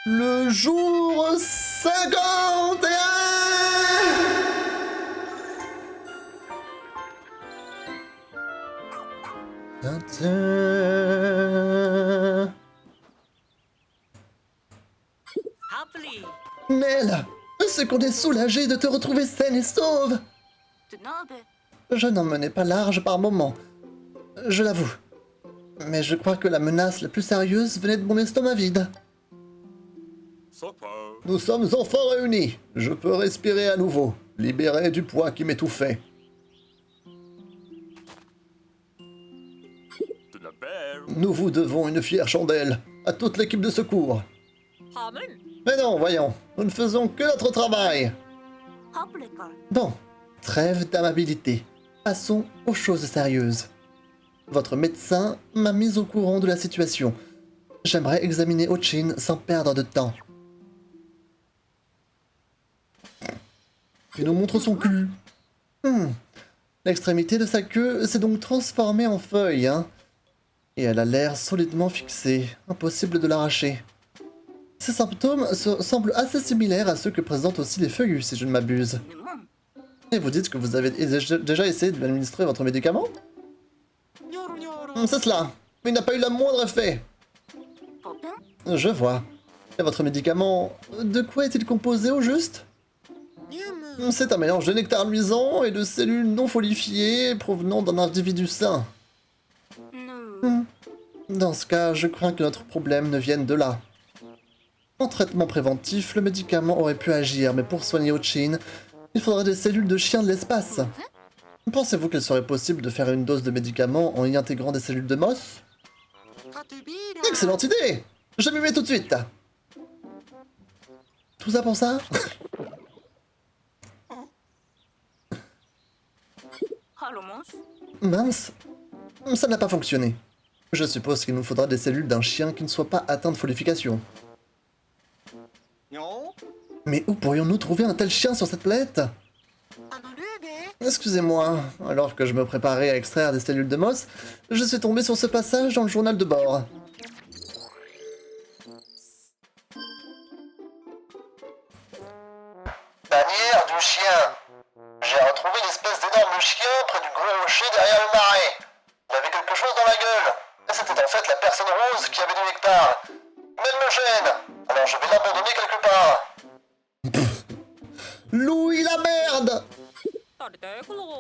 Le jour 51. Nell, c'est qu'on est soulagé de te retrouver saine et sauve. Je n'en menais pas large par moments, je l'avoue. Mais je crois que la menace la plus sérieuse venait de mon estomac vide. Nous sommes enfin réunis. Je peux respirer à nouveau, libéré du poids qui m'étouffait. Nous vous devons une fière chandelle, à toute l'équipe de secours. Mais non, voyons, nous ne faisons que notre travail. Bon, trêve d'amabilité. Passons aux choses sérieuses. Votre médecin m'a mis au courant de la situation. J'aimerais examiner Ochin sans perdre de temps. Il nous montre son cul. L'extrémité de sa queue s'est donc transformée en feuille, hein. Et elle a l'air solidement fixée. Impossible de l'arracher. Ces symptômes semblent assez similaires à ceux que présentent aussi les feuillus, si je ne m'abuse. Et vous dites que vous avez déjà essayé de lui administrer votre médicament? C'est cela. Il n'a pas eu la moindre effet. Je vois. Et votre médicament, de quoi est-il composé au juste? C'est un mélange de nectar luisant et de cellules non folifiées provenant d'un individu sain. Dans ce cas, je crains que notre problème ne vienne de là. En traitement préventif, le médicament aurait pu agir, mais pour soigner Ochin, il faudrait des cellules de chien de l'espace. Pensez-vous qu'il serait possible de faire une dose de médicament en y intégrant des cellules de Moss? Excellente idée! Je m'y mets tout de suite. Tout ça pour ça? Mince, ça n'a pas fonctionné. Je suppose qu'il nous faudra des cellules d'un chien qui ne soit pas atteint de folification. Mais où pourrions-nous trouver un tel chien sur cette planète? Excusez-moi, alors que je me préparais à extraire des cellules de Moss, je suis tombé sur ce passage dans le journal de bord. Bannière du chien. J'ai retrouvé l'espèce d'énorme chien près du gros rocher derrière le marais. Il avait quelque chose dans la gueule. Et c'était en fait la personne rose qui avait du nectar. Mais elle me gêne. Alors je vais l'abandonner quelque part. Louis la merde!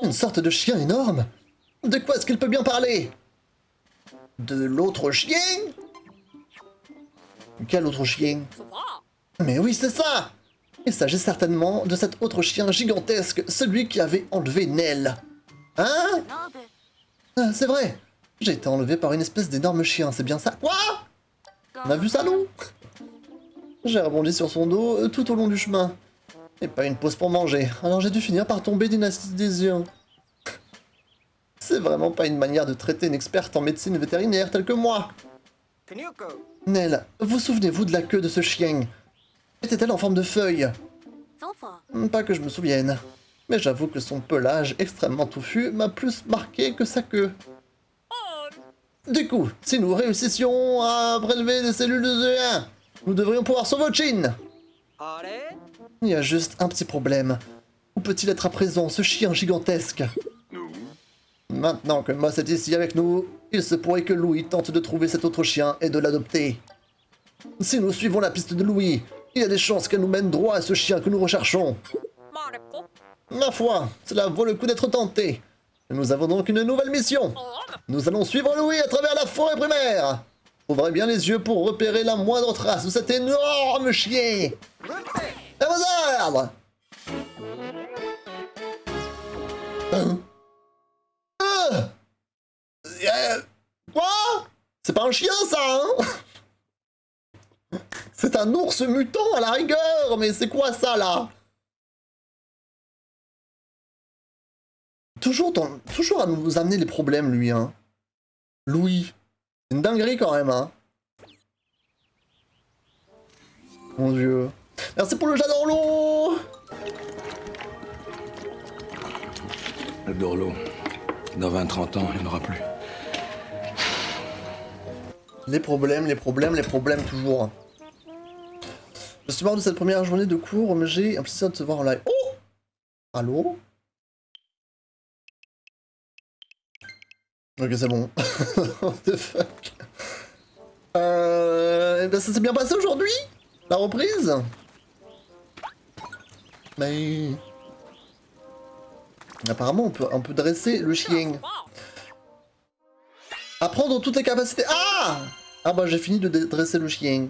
Une sorte de chien énorme? De quoi est-ce qu'il peut bien parler? De l'autre chien? Quel autre chien? Mais oui, c'est ça! Il s'agit certainement de cet autre chien gigantesque, celui qui avait enlevé Nell. Hein? Ah, c'est vrai! J'ai été enlevé par une espèce d'énorme chien, c'est bien ça? Quoi? On a vu ça, nous? J'ai rebondi sur son dos tout au long du chemin. Et pas une pause pour manger, alors j'ai dû finir par tomber d'une anesthésie. C'est vraiment pas une manière de traiter une experte en médecine vétérinaire telle que moi. Nell, vous souvenez-vous de la queue de ce chien? Était-elle en forme de feuille? Pas que je me souvienne. Mais j'avoue que son pelage extrêmement touffu m'a plus marqué que sa queue. Du coup, si nous réussissions à prélever des cellules de Z1, nous devrions pouvoir sauver Ochin. Il y a juste un petit problème. Où peut-il être à présent, ce chien gigantesque? Maintenant que Moss est ici avec nous, il se pourrait que Louis tente de trouver cet autre chien et de l'adopter. Si nous suivons la piste de Louis, il y a des chances qu'elle nous mène droit à ce chien que nous recherchons. Ma foi, cela vaut le coup d'être tenté. Nous avons donc une nouvelle mission. Nous allons suivre Louis à travers la forêt primaire. Ouvrez bien les yeux pour repérer la moindre trace de cet énorme chien. À vos ordres! Quoi? C'est pas un chien, ça, hein? C'est un ours mutant, à la rigueur, mais c'est quoi, ça, là? Toujours à nous amener les problèmes, lui, hein. Louis. C'est une dinguerie, quand même, hein. Mon Dieu. Merci pour le j'adore. Le Dorlo. Dans 20-30 ans, il n'y en aura plus. Les problèmes toujours. Je suis mort de cette première journée de cours, mais j'ai un plaisir de te voir en live. Oh! Allô? Ok, c'est bon. What the fuck? Eh ben, ça s'est bien passé aujourd'hui? La reprise? Mais... Apparemment, on peut dresser le chien. Apprendre toutes les capacités. Ah! Ah bah j'ai fini de dresser le chien.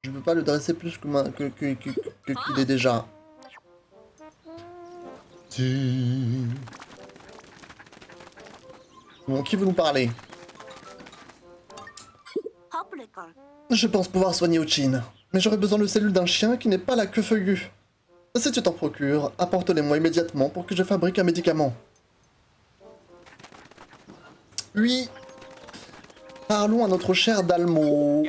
Je peux pas le dresser plus qu'il est déjà. Bon, qui veut nous parler? Je pense pouvoir soigner Ochin, mais j'aurais besoin de cellules d'un chien qui n'est pas la queue feuillue. Si tu t'en procures, apporte-les-moi immédiatement pour que je fabrique un médicament. Oui. Parlons à notre cher Dalmo.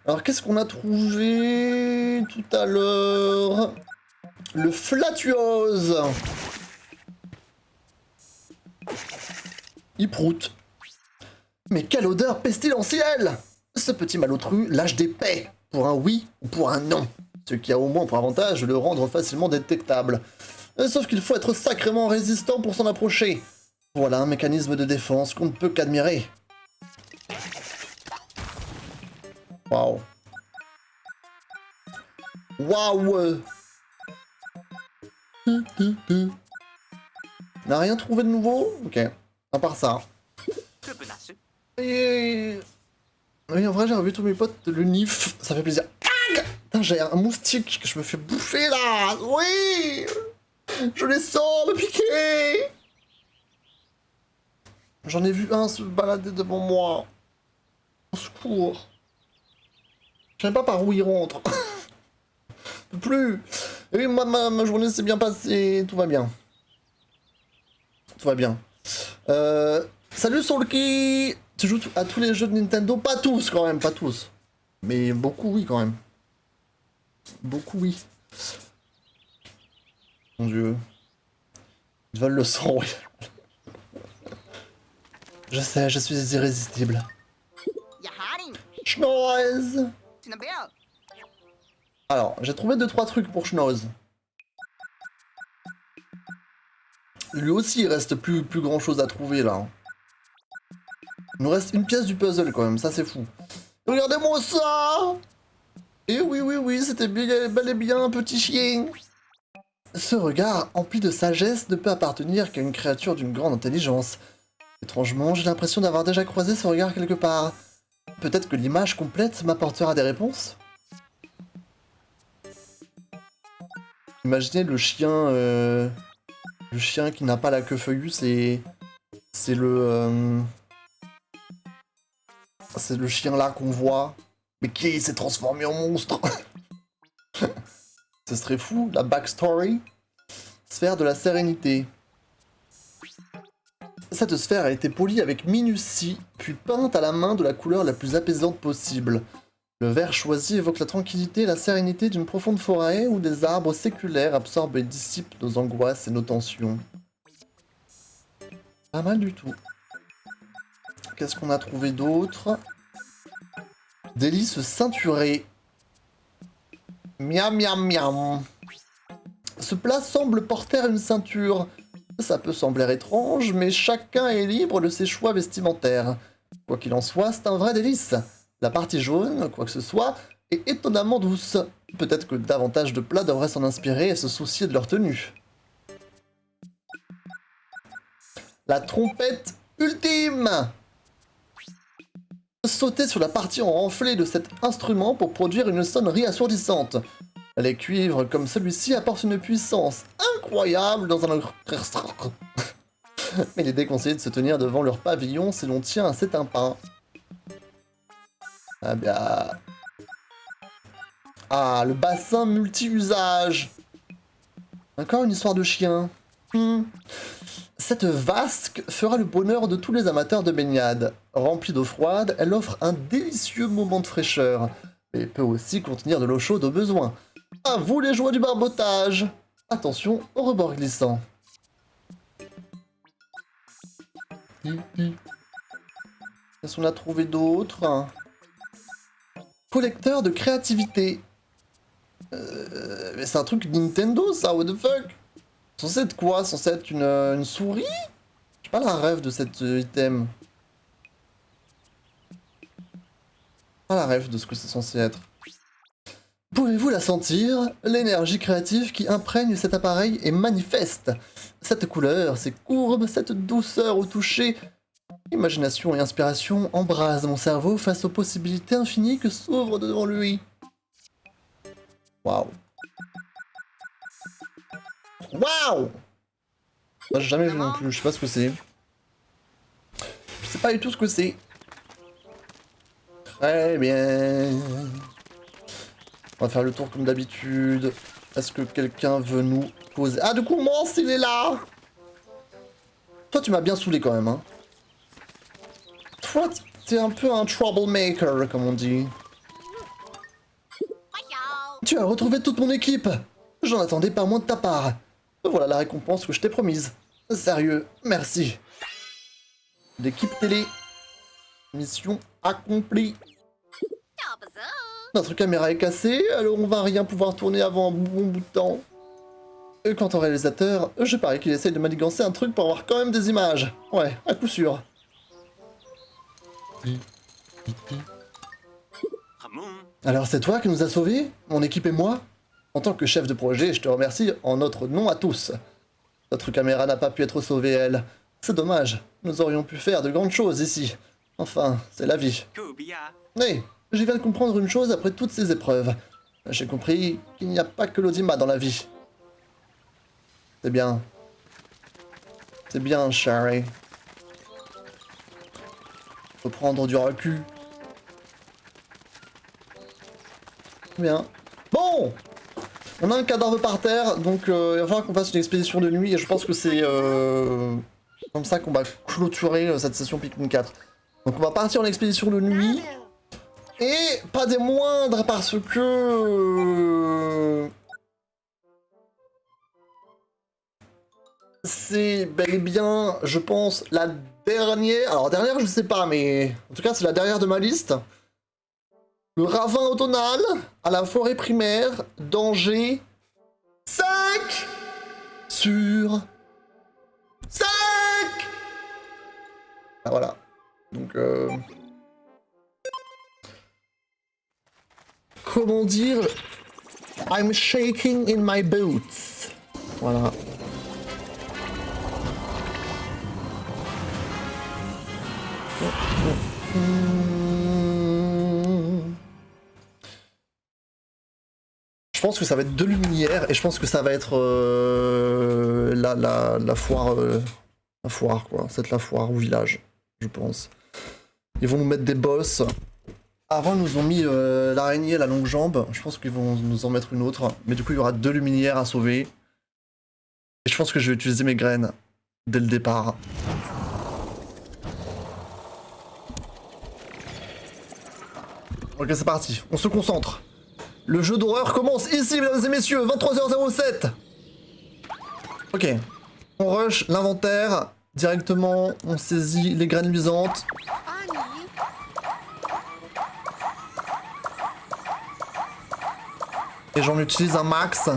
Alors qu'est-ce qu'on a trouvé tout à l'heure? Le flatuose. Il proute. Mais quelle odeur pestilentielle! Ce petit malotru lâche des paix, pour un oui ou pour un non. Ce qui a au moins pour avantage de le rendre facilement détectable. Sauf qu'il faut être sacrément résistant pour s'en approcher. Voilà un mécanisme de défense qu'on ne peut qu'admirer. Waouh. Waouh. N'a rien trouvé de nouveau? Ok. À part ça. Et... Oui, en vrai, j'ai revu tous mes potes le nif. Ça fait plaisir. Putain, j'ai un moustique que je me fais bouffer là. Oui. Je les sens me piquer. J'en ai vu un se balader devant moi. Au secours. Je sais pas par où il rentre. Plus. Et oui, ma journée s'est bien passée. Tout va bien. Tout va bien. Salut Soulki. Tu joues à tous les jeux de Nintendo? Pas tous quand même, pas tous. Mais beaucoup oui quand même. Beaucoup oui. Mon dieu. Ils veulent le sang, oui. Je sais, je suis irrésistible. Schnoz. Alors, j'ai trouvé 2-3 trucs pour Schnoz. Lui aussi, il reste plus grand chose à trouver là. Il nous reste une pièce du puzzle quand même, ça c'est fou. Regardez-moi ça! Et oui, c'était bel et bien un petit chien. Ce regard, empli de sagesse, ne peut appartenir qu'à une créature d'une grande intelligence. Étrangement, j'ai l'impression d'avoir déjà croisé ce regard quelque part. Peut-être que l'image complète m'apportera des réponses? Imaginez le chien... Le chien qui n'a pas la queue feuillue, c'est le... C'est le chien là qu'on voit, mais qui s'est transformé en monstre. Ce serait fou, la backstory. Sphère de la sérénité. Cette sphère a été polie avec minutie, puis peinte à la main de la couleur la plus apaisante possible. Le vert choisi évoque la tranquillité et la sérénité d'une profonde forêt où des arbres séculaires absorbent et dissipent nos angoisses et nos tensions. Pas mal du tout. Qu'est-ce qu'on a trouvé d'autre? Délice ceinturé. Miam miam miam. Ce plat semble porter une ceinture. Ça peut sembler étrange, mais chacun est libre de ses choix vestimentaires. Quoi qu'il en soit, c'est un vrai délice. La partie jaune, quoi que ce soit, est étonnamment douce. Peut-être que davantage de plats devraient s'en inspirer et se soucier de leur tenue. La trompette ultime! Sauter sur la partie en renflée de cet instrument pour produire une sonnerie assourdissante. Les cuivres comme celui-ci apportent une puissance incroyable dans un orchestre. Mais il est déconseillé de se tenir devant leur pavillon si l'on tient à cet impin. Ah bien... Ah, le bassin multi-usage. Encore une histoire de chien. Cette vasque fera le bonheur de tous les amateurs de baignade. Remplie d'eau froide, elle offre un délicieux moment de fraîcheur, mais peut aussi contenir de l'eau chaude au besoin. À vous les joies du barbotage! Attention au rebord glissant. Qu'est-ce qu'on a trouvé d'autre? Collecteur de créativité. Mais c'est un truc Nintendo ça, what the fuck? Censé être quoi? Censé être une souris? J'ai pas la rêve de cet item. Pas la rêve de ce que c'est censé être. Pouvez-vous la sentir? L'énergie créative qui imprègne cet appareil est manifeste. Cette couleur, ces courbes, cette douceur au toucher. Imagination et inspiration embrasent mon cerveau face aux possibilités infinies que s'ouvrent devant lui. Waouh. Waouh! Moi j'ai jamais vu non plus, je sais pas ce que c'est. Je sais pas du tout ce que c'est. Très bien. On va faire le tour comme d'habitude. Est-ce que quelqu'un veut nous poser... Ah, du coup, Mance, il est là! Toi, tu m'as bien saoulé quand même, hein. Toi, t'es un peu un troublemaker, comme on dit. Tu as retrouvé toute mon équipe! J'en attendais pas moins de ta part. Voilà la récompense que je t'ai promise. Sérieux, merci. L'équipe télé. Mission accomplie. Notre caméra est cassée, alors on va rien pouvoir tourner avant un bon bout de temps. Et quant au réalisateur, je parie qu'il essaye de manigancer un truc pour avoir quand même des images. Ouais, à coup sûr. Alors c'est toi qui nous as sauvés, mon équipe et moi? En tant que chef de projet, je te remercie en notre nom à tous. Notre caméra n'a pas pu être sauvée, elle. C'est dommage, nous aurions pu faire de grandes choses ici. Enfin, c'est la vie. Mais, je viens de comprendre une chose après toutes ces épreuves. J'ai compris qu'il n'y a pas que l'Audima dans la vie. C'est bien. C'est bien, Sherry. Faut prendre du recul. Bien. Bon! On a un cadavre par terre, donc il va falloir qu'on fasse une expédition de nuit, et je pense que c'est comme ça qu'on va clôturer cette session Pikmin 4. Donc on va partir en expédition de nuit, et pas des moindres parce que... c'est bel et bien, je pense, la dernière... Alors dernière je sais pas, mais en tout cas c'est la dernière de ma liste. Le ravin automnal, à la forêt primaire, danger 5 sur 5. Ah voilà. Donc comment dire? I'm shaking in my boots. Voilà. Je pense que ça va être de lumière et je pense que ça va être la foire, la foire quoi. C'est la foire au village, je pense. Ils vont nous mettre des boss. Avant ils nous ont mis l'araignée à la longue jambe. Je pense qu'ils vont nous en mettre une autre. Mais du coup il y aura 2 luminaires à sauver. Et je pense que je vais utiliser mes graines dès le départ. Ok c'est parti, on se concentre. Le jeu d'horreur commence ici, mesdames et messieurs, 23h07. Ok. On rush l'inventaire. Directement, on saisit les graines luisantes. Et j'en utilise un max.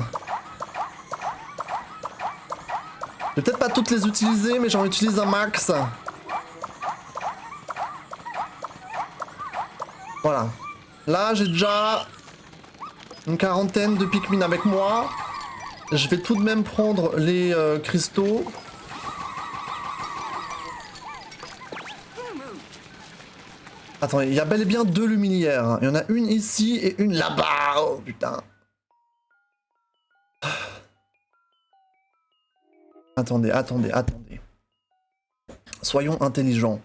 Je vais peut-être pas toutes les utiliser, mais j'en utilise un max. Voilà. Là, j'ai déjà... une quarantaine de Pikmin avec moi. Je vais tout de même prendre les cristaux. Attends, il y a bel et bien 2 luminaires. Il y en a une ici et une là-bas. Oh putain. Attendez. Soyons intelligents.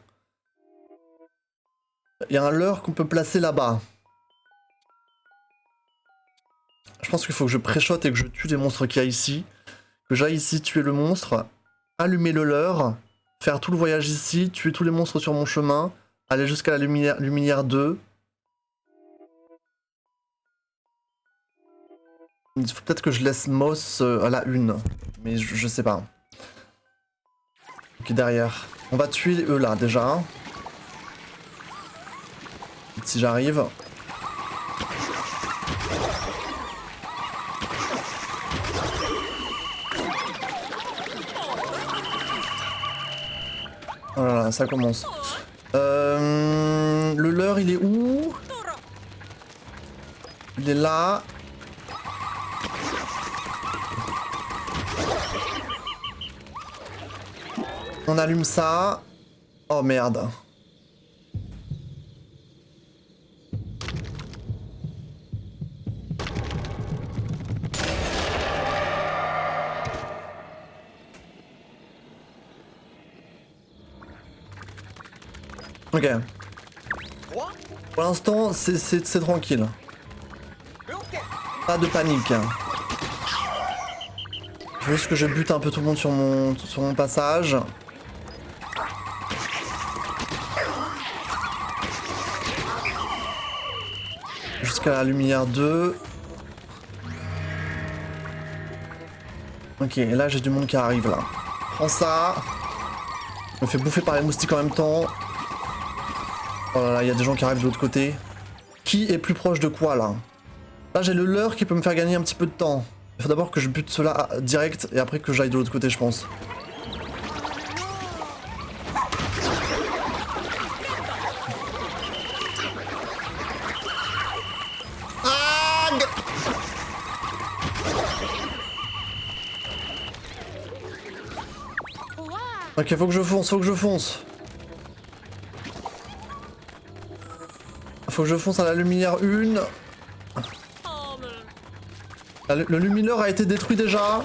Il y a un leurre qu'on peut placer là-bas. Je pense qu'il faut que je pré-shot et que je tue les monstres qu'il y a ici. Que j'aille ici tuer le monstre, allumer le leurre, faire tout le voyage ici, tuer tous les monstres sur mon chemin, aller jusqu'à la luminaire 2. Il faut peut-être que je laisse Moss à la 1, mais je sais pas. Ok, derrière. On va tuer eux là déjà. vite si j'arrive. Oh là là, ça commence. Le leurre, il est où? Il est là. On allume ça. Oh merde. Ok. Pour l'instant, c'est tranquille. Pas de panique. Juste que je bute un peu tout le monde sur mon passage. Jusqu'à la lumière 2. Ok, et là j'ai du monde qui arrive là. Prends ça. Je me fais bouffer par les moustiques en même temps. Oh là là, il y a des gens qui arrivent de l'autre côté. Qui est plus proche de quoi là? Là j'ai le leurre qui peut me faire gagner un petit peu de temps. Il faut d'abord que je bute cela direct et après que j'aille de l'autre côté je pense. Ok, faut que je fonce, faut que je fonce. Faut que je fonce à la lumière 1. Le lumineur a été détruit déjà.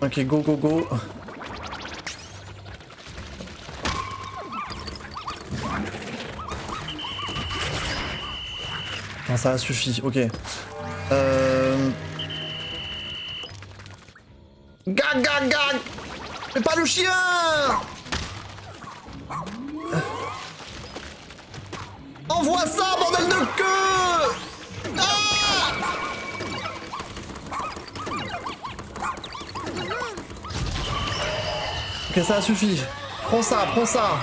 Ok, go, go, go. Non, ça a suffi, ok. Gag, gag, gag! Mais pas le chien! Envoie ça, bordel de queue! Ah! Ok, ça a suffi. Prends ça, prends ça.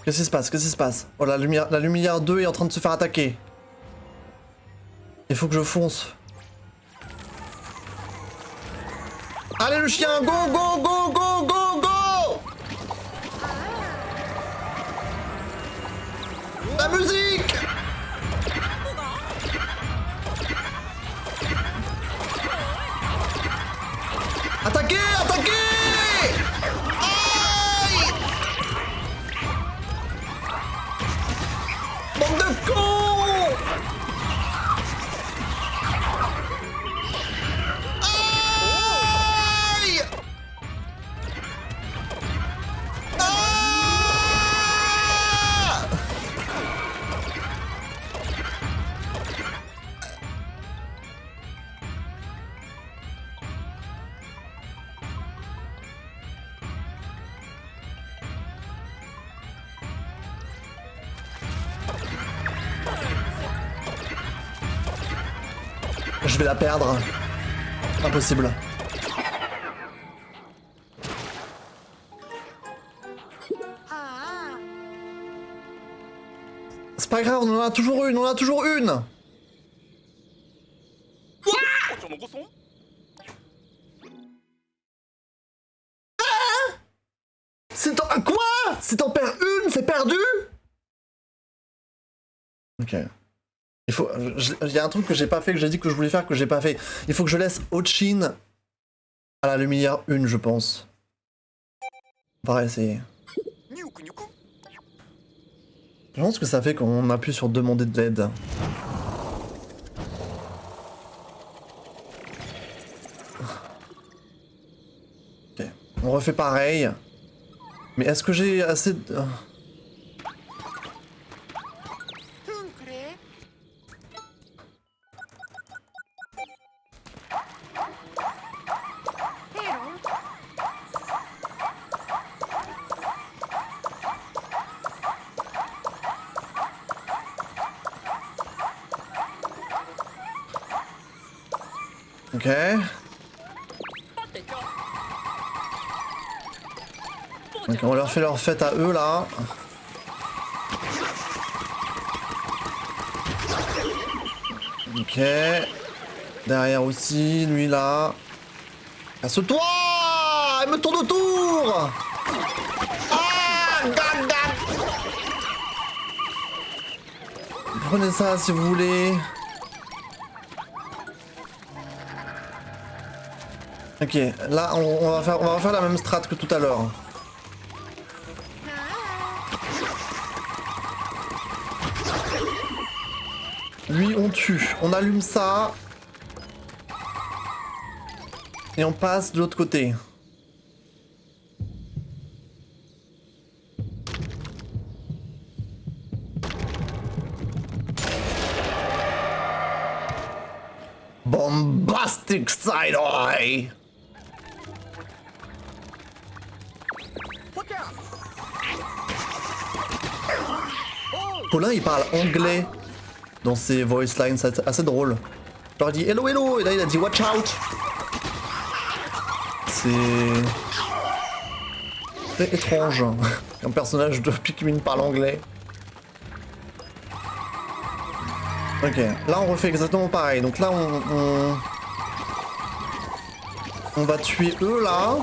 Qu'est-ce qui se passe? Qu'est-ce qui se passe? Oh, la lumière 2 est en train de se faire attaquer. Il faut que je fonce. Allez le chien, go, go, go, go, go, go! La musique! Attaquez, attaquez! Aïe! Bande de cons! Aïe! Ah! Je vais la perdre. Impossible. C'est pas grave, on en a toujours une, on en a toujours une. C'est en... Quoi? C'est en perds une, c'est perdu? Ok. Il faut... Il y a un truc que j'ai pas fait, que j'ai dit que je voulais faire, que j'ai pas fait. Il faut que je laisse Ochin à la lumière 1, je pense. On va essayer. Je pense que ça fait quand on appuie sur demander de l'aide. Ok. On refait pareil. Mais est-ce que j'ai assez de... Ok. Ok, on leur fait leur fête à eux là. Ok. Derrière aussi, lui là. Casse-toi! Elle me tourne autour! Ah! Gad, gad! Prenez ça si vous voulez. Ok, là on va faire la même strat que tout à l'heure. Lui on tue, on allume ça. Et on passe de l'autre côté. Bombastic side eye. Paulin il parle anglais dans ses voice lines, c'est assez drôle. Je leur dis hello hello et là il a dit watch out. C'est très étrange qu'un personnage de Pikmin parle anglais. Ok, là on refait exactement pareil. Donc là on va tuer eux là.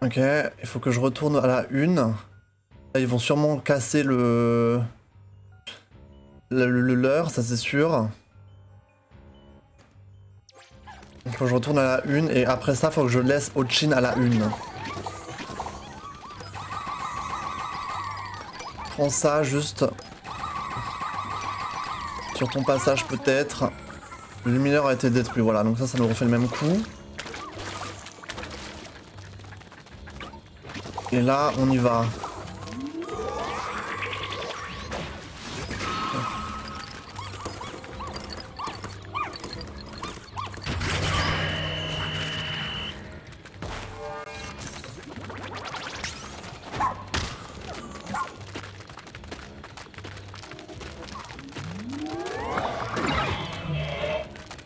Ok, il faut que je retourne à la une. Là, ils vont sûrement casser le leur, ça c'est sûr. Il faut que je retourne à la une et après ça, il faut que je laisse Ochin à la une. Prends ça juste sur ton passage peut-être. Le lumineur a été détruit, voilà, donc ça nous refait le même coup. Et là, on y va.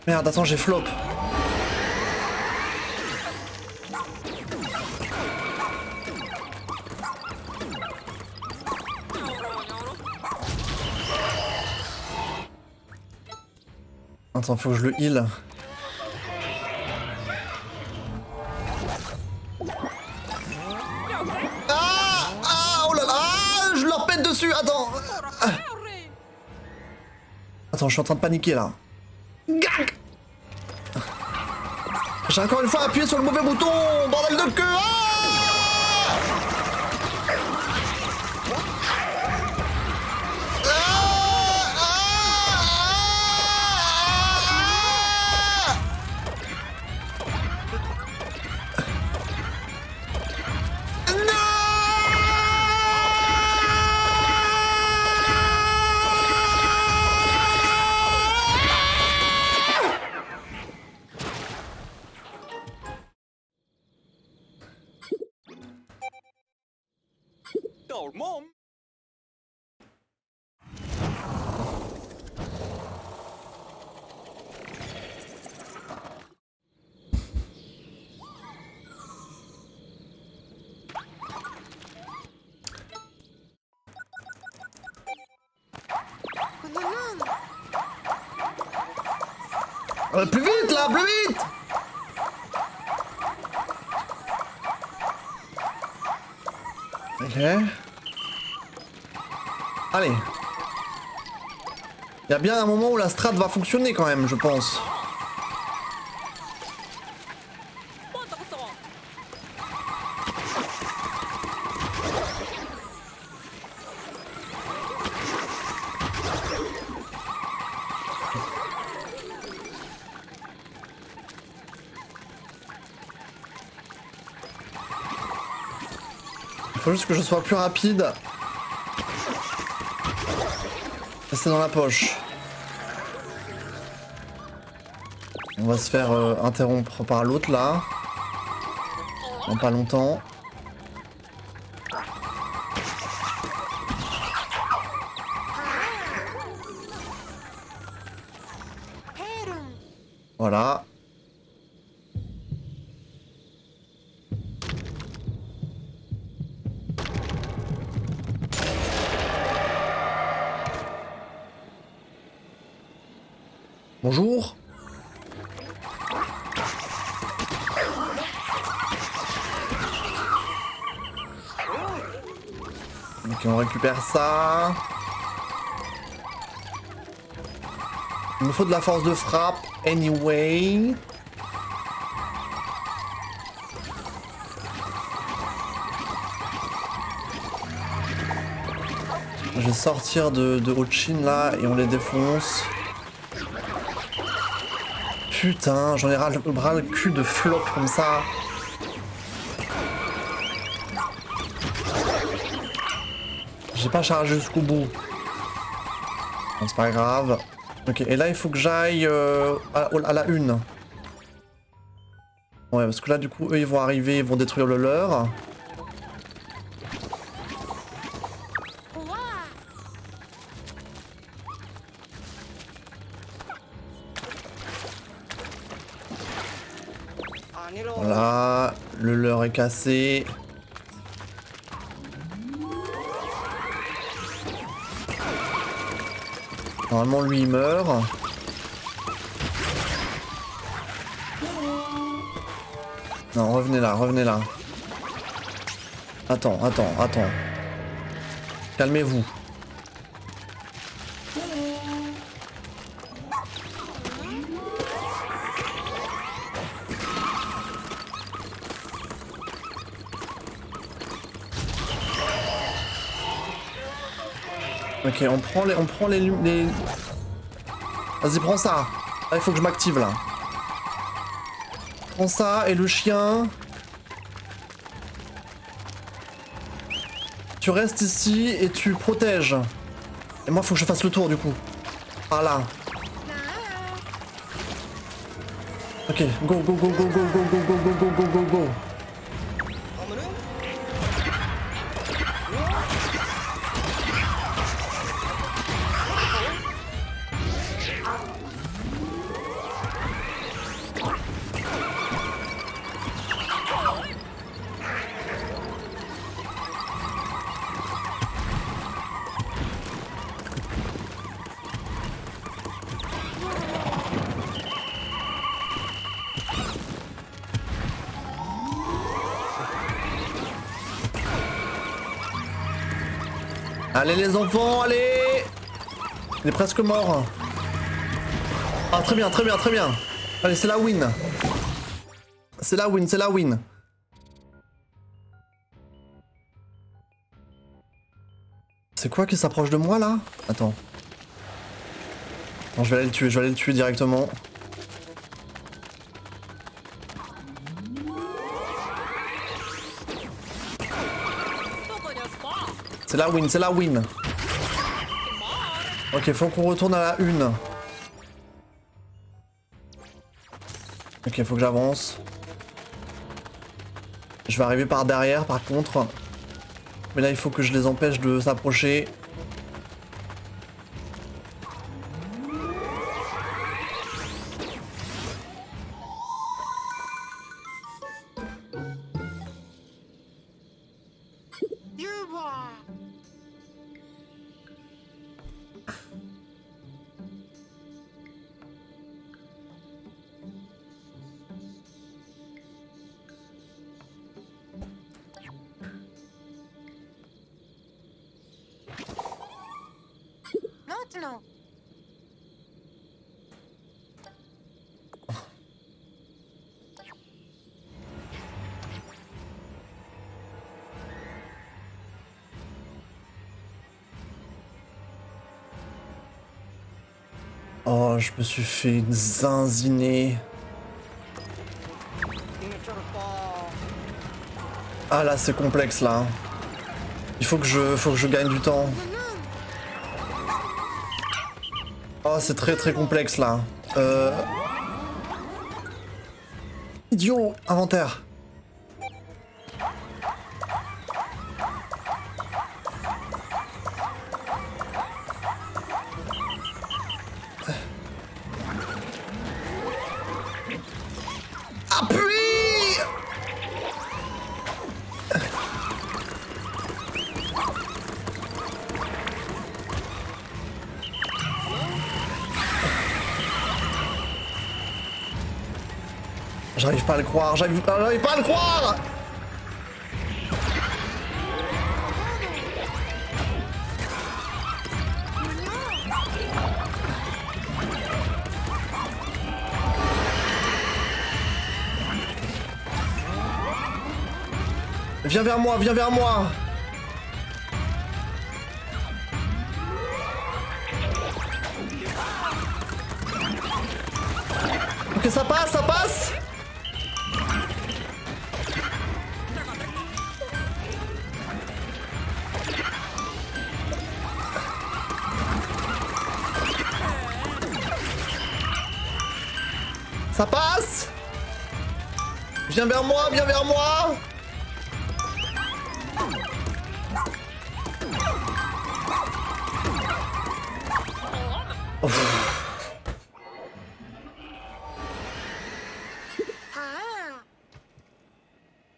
Merde, attends, j'ai flop. Attends, faut que je le heal. Ah, oh là là, je leur pète dessus, attends. Attends, je suis en train de paniquer là. Gag. J'ai encore une fois appuyé sur le mauvais bouton, bordel de queue. Plus vite là, plus vite. Ok. Allez. Il y a bien un moment où la strat va fonctionner quand même, je pense. Il faut juste que je sois plus rapide. Et c'est dans la poche. On va se faire interrompre par l'autre là. Dans pas longtemps. Voilà. Bonjour. Ok, on récupère ça. Il nous faut de la force de frappe, anyway. Je vais sortir de Hochin là et on les défonce. Putain, j'en ai ras le cul de flop comme ça. J'ai pas chargé jusqu'au bout. Bon, c'est pas grave. Ok, et là il faut que j'aille à la une. Ouais, parce que là du coup eux ils vont arriver, ils vont détruire le leur. Voilà, le leur est cassé. Normalement lui il meurt. Non, revenez là, revenez là. Attends. Calmez-vous. Ok, on prend les... Vas-y, prends ça. Là, il faut que je m'active, là. Prends ça, et le chien... Tu restes ici, et tu protèges. Et moi, faut que je fasse le tour, du coup. Par là. Ok, go, go, go, go, go, go, go, go, go, go, go, go, go. Allez les enfants, allez! Il est presque mort. Ah très bien, très bien, très bien. Allez, c'est la win. C'est la win, c'est la win. C'est quoi qui s'approche de moi là? Attends. Non, je vais aller le tuer directement. C'est la win, c'est la win. Ok, faut qu'on retourne à la une. Ok, faut que j'avance. Je vais arriver par derrière par contre. Mais là, il faut que je les empêche de s'approcher. Oh, je me suis fait une zinzinée. Ah là, c'est complexe là. Il faut que je gagne du temps. Oh, c'est très très complexe là. idiot. Inventaire. Appuie. J'arrive pas à le croire, j'arrive pas à le croire. Viens vers moi, viens vers moi. Ok, ça passe, ça passe. Ça passe. Viens vers moi, viens vers moi.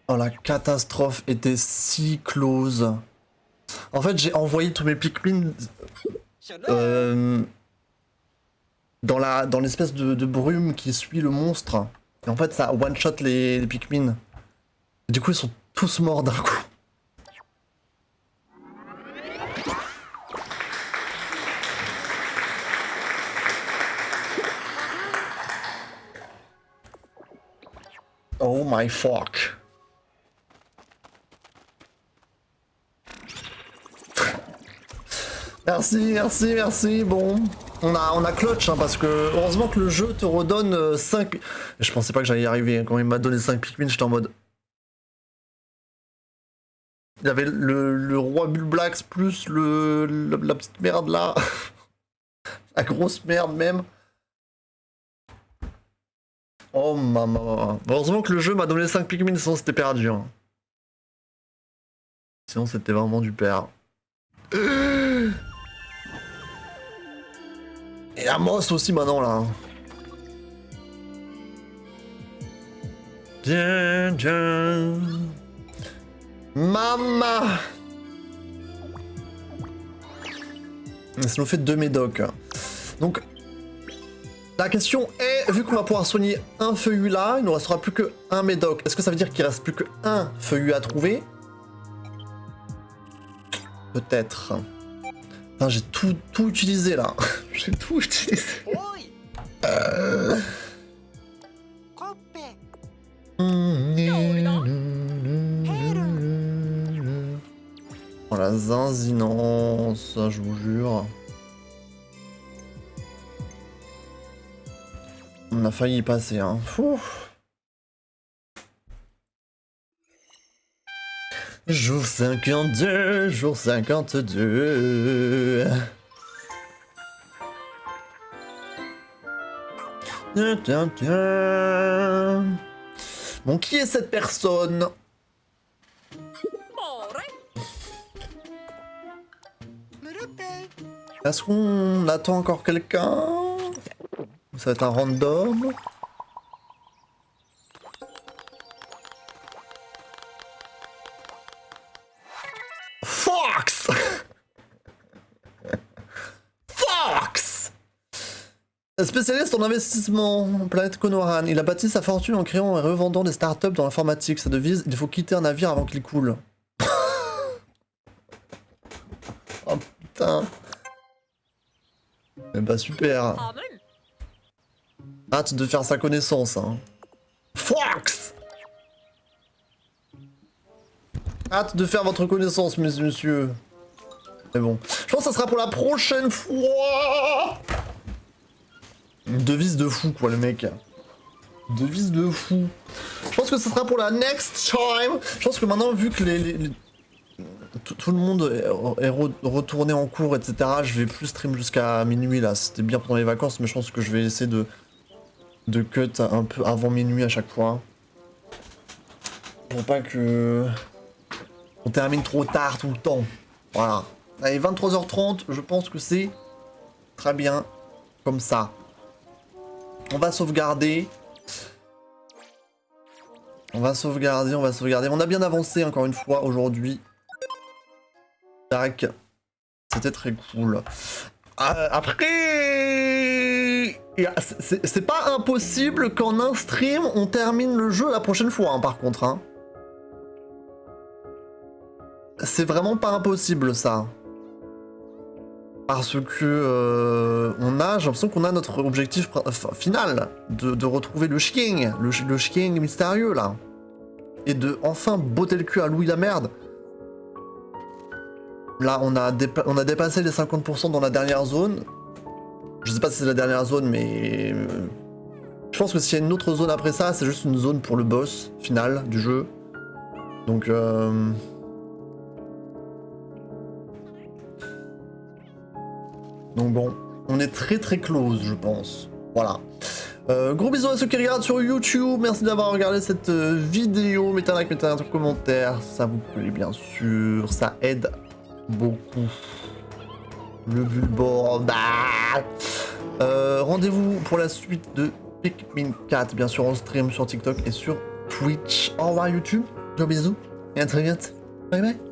Oh, la catastrophe était si close. En fait, j'ai envoyé tous mes Pikmin dans l'espèce de brume qui suit le monstre. Et en fait, ça one-shot les Pikmin. Et du coup, ils sont tous morts d'un coup. Oh my fuck. Merci, merci, merci. Bon, on a clutch hein, parce que heureusement que le jeu te redonne 5. Je pensais pas que j'allais y arriver. Hein. Quand il m'a donné 5 Pikmin, j'étais en mode. Il y avait le roi Bulblax plus la petite merde là. La grosse merde même. Oh maman. Heureusement que le jeu m'a donné 5 Pikmin, sinon c'était perdu. Hein. Sinon c'était vraiment du père. Et Amos aussi maintenant là. Dun, dun. Mama. Ça nous fait 2 médocs. Donc la question est, vu qu'on va pouvoir soigner un feuillu là, il nous restera plus que un médoc. Est-ce que ça veut dire qu'il reste plus que un feuillu à trouver? Peut-être. Putain, j'ai tout utilisé là. J'ai tout utilisé. Oh la zinzinance, je vous jure. On a failli y passer, hein. Ouf. Jour 52, jour 52. Bon, qui est cette personne? Est-ce qu'on attend encore quelqu'un? Ça va être un random. Fox. Fox. Spécialiste en investissement, Planète Konohan. Il a bâti sa fortune en créant et revendant des startups dans l'informatique. Sa devise, il faut quitter un navire avant qu'il coule. Oh putain. Eh bah super. Hâte de faire sa connaissance, hein. Fox. Hâte de faire votre connaissance, messieurs. Mais bon, je pense que ça sera pour la prochaine fois. Une devise de fou, quoi, le mec. Devise de fou. Je pense que ça sera pour la next time. Je pense que maintenant, vu que tout le monde est retourné en cours, etc., je vais plus stream jusqu'à minuit, là. C'était bien pendant les vacances, mais je pense que je vais essayer de cut un peu avant minuit à chaque fois. Pour pas que... on termine trop tard tout le temps. Voilà. Allez, 23h30, je pense que c'est très bien comme ça. On va sauvegarder. On va sauvegarder. On a bien avancé encore une fois aujourd'hui. Tac. C'était très cool. Après... c'est pas impossible qu'en un stream, on termine le jeu la prochaine fois, hein, par contre. Hein. C'est vraiment pas impossible, ça. Parce que j'ai l'impression qu'on a notre objectif final de retrouver le chien, le chien mystérieux là, et de enfin botter le cul à Louis la merde. Là, on a dépassé les 50% dans la dernière zone. Je sais pas si c'est la dernière zone, mais je pense que s'il y a une autre zone après ça, c'est juste une zone pour le boss final du jeu. Donc bon, on est très très close, je pense. Voilà. Gros bisous à ceux qui regardent sur YouTube. Merci d'avoir regardé cette vidéo. Mettez un like, mettez un commentaire. Ça vous plaît, bien sûr. Ça aide beaucoup. Le Bulborb. Rendez-vous pour la suite de Pikmin 4. Bien sûr, en stream sur TikTok et sur Twitch. Au revoir YouTube. Gros bisous. Et à très vite. Bye bye.